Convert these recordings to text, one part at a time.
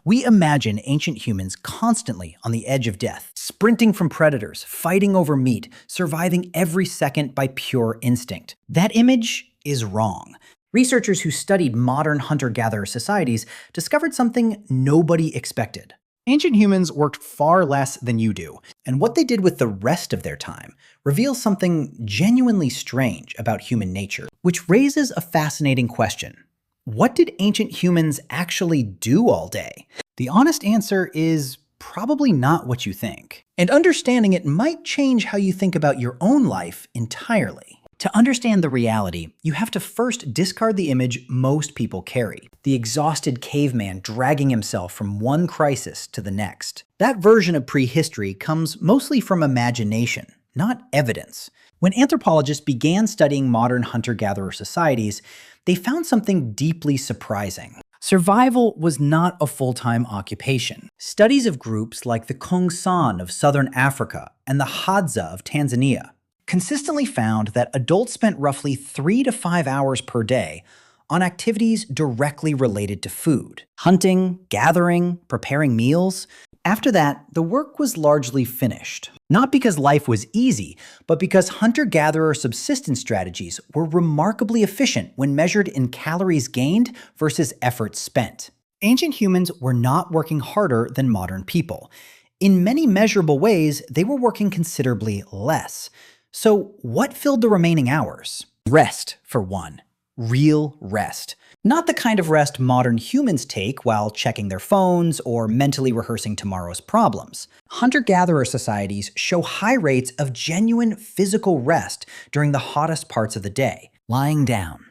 We imagine ancient humans constantly on the edge of death, sprinting from predators, fighting over meat, surviving every second by pure instinct. That image is wrong. Researchers who studied modern hunter-gatherer societies discovered something nobody expected. Ancient humans worked far less than you do, and what they did with the rest of their time reveals something genuinely strange about human nature, which raises a fascinating question. What did ancient humans actually do all day? The honest answer is probably not what you think. And understanding it might change how you think about your own life entirely. To understand the reality, you have to first discard the image most people carry, the exhausted caveman dragging himself from one crisis to the next. That version of prehistory comes mostly from imagination, not evidence. When anthropologists began studying modern hunter-gatherer societies, they found something deeply surprising. Survival was not a full-time occupation. Studies of groups like the Khoisan of southern Africa and the Hadza of Tanzania consistently found that adults spent roughly 3 to 5 hours per day on activities directly related to food. Hunting, gathering, preparing meals. After that, the work was largely finished. Not because life was easy, but because hunter-gatherer subsistence strategies were remarkably efficient when measured in calories gained versus effort spent. Ancient humans were not working harder than modern people. In many measurable ways, they were working considerably less. So what filled the remaining hours? Rest, for one. Real rest. Not the kind of rest modern humans take while checking their phones or mentally rehearsing tomorrow's problems. Hunter-gatherer societies show high rates of genuine physical rest during the hottest parts of the day. Lying down.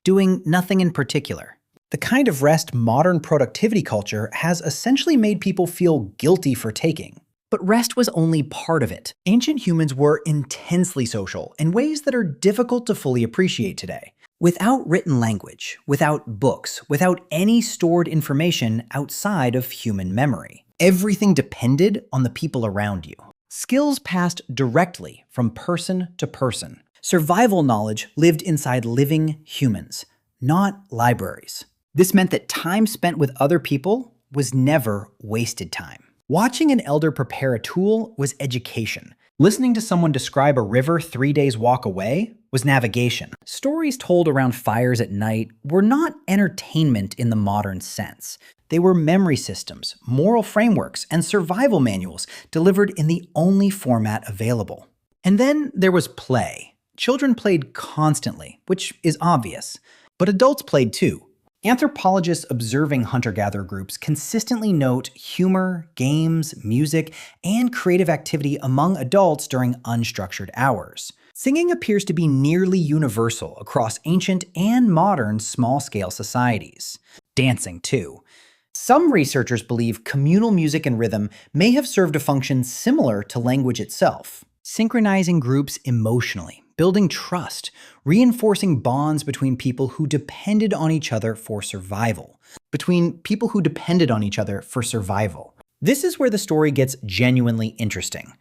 Doing nothing in particular. The kind of rest modern productivity culture has essentially made people feel guilty for taking. But rest was only part of it. Ancient humans were intensely social in ways that are difficult to fully appreciate today. Without written language, without books, without any stored information outside of human memory. Everything depended on the people around you. Skills passed directly from person to person. Survival knowledge lived inside living humans, not libraries. This meant that time spent with other people was never wasted time. Watching an elder prepare a tool was education. Listening to someone describe a river 3 days' walk away was navigation. Stories told around fires at night were not entertainment in the modern sense. They were memory systems, moral frameworks, and survival manuals delivered in the only format available. And then there was play. Children played constantly, which is obvious, but adults played too. Anthropologists observing hunter-gatherer groups consistently note humor, games, music, and creative activity among adults during unstructured hours. Singing appears to be nearly universal across ancient and modern small-scale societies. Dancing, too. Some researchers believe communal music and rhythm may have served a function similar to language itself, synchronizing groups emotionally, building trust, reinforcing bonds between people who depended on each other for survival. This is where the story gets genuinely interesting.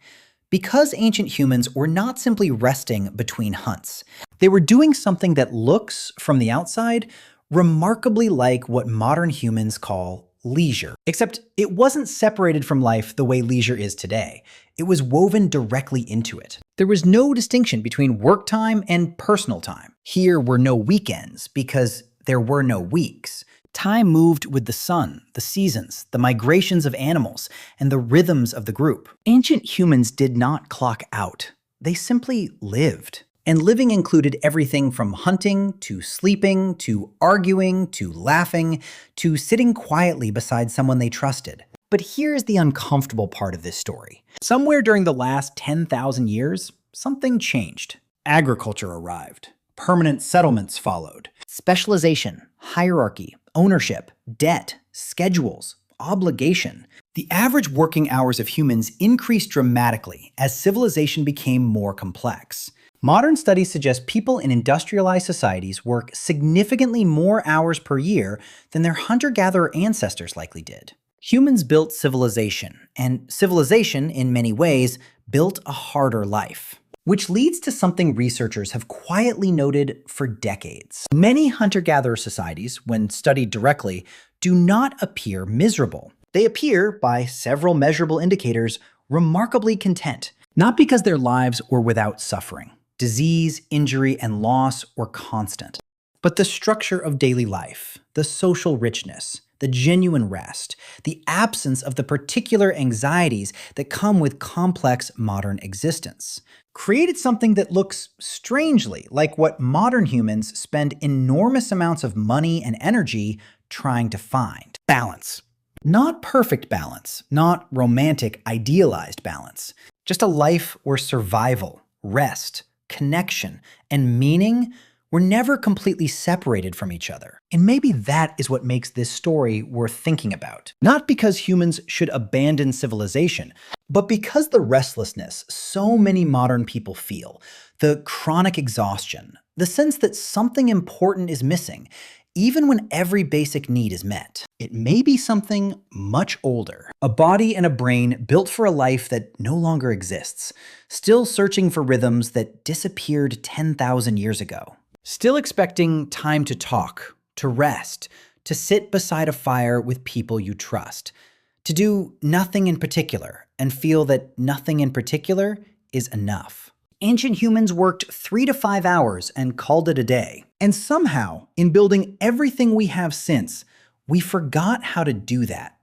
Because ancient humans were not simply resting between hunts, they were doing something that looks, from the outside, remarkably like what modern humans call leisure. Except it wasn't separated from life the way leisure is today. It was woven directly into it. There was no distinction between work time and personal time. Here were no weekends because there were no weeks. Time moved with the sun, the seasons, the migrations of animals, and the rhythms of the group. Ancient humans did not clock out. They simply lived. And living included everything from hunting, to sleeping, to arguing, to laughing, to sitting quietly beside someone they trusted. But here's the uncomfortable part of this story. Somewhere during the last 10,000 years, something changed. Agriculture arrived. Permanent settlements followed. Specialization, hierarchy, ownership, debt, schedules, obligation. The average working hours of humans increased dramatically as civilization became more complex. Modern studies suggest people in industrialized societies work significantly more hours per year than their hunter-gatherer ancestors likely did. Humans built civilization, and civilization, in many ways, built a harder life. Which leads to something researchers have quietly noted for decades. Many hunter-gatherer societies, when studied directly, do not appear miserable. They appear, by several measurable indicators, remarkably content. Not because their lives were without suffering. Disease, injury, and loss were constant. But the structure of daily life, the social richness, the genuine rest, the absence of the particular anxieties that come with complex modern existence, created something that looks strangely like what modern humans spend enormous amounts of money and energy trying to find. Balance. Not perfect balance, not romantic, idealized balance. Just a life where survival, rest, connection, and meaning were never completely separated from each other. And maybe that is what makes this story worth thinking about. Not because humans should abandon civilization, but because the restlessness so many modern people feel, the chronic exhaustion, the sense that something important is missing, even when every basic need is met. It may be something much older. A body and a brain built for a life that no longer exists, still searching for rhythms that disappeared 10,000 years ago. Still expecting time to talk, to rest, to sit beside a fire with people you trust, to do nothing in particular and feel that nothing in particular is enough. Ancient humans worked 3 to 5 hours and called it a day. And somehow, in building everything we have since, we forgot how to do that.